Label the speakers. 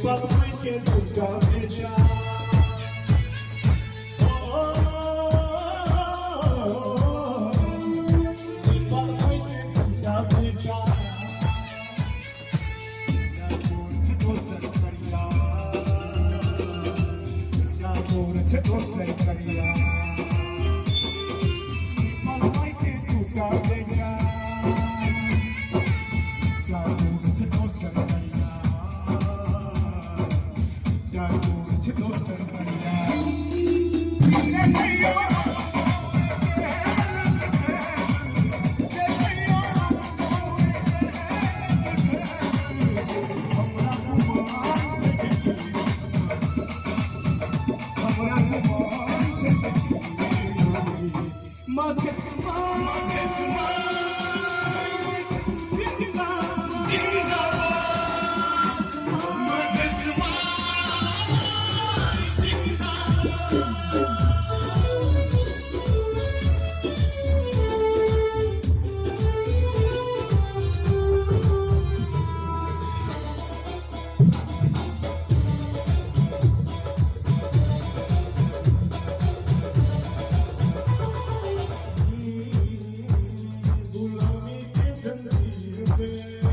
Speaker 1: Papai que nunca veja. Papai que nunca veja. Amor te doce caria. Papai que nunca veja. Amor te doce caria. Amor te doce caria. गुलामी के जंजीर पे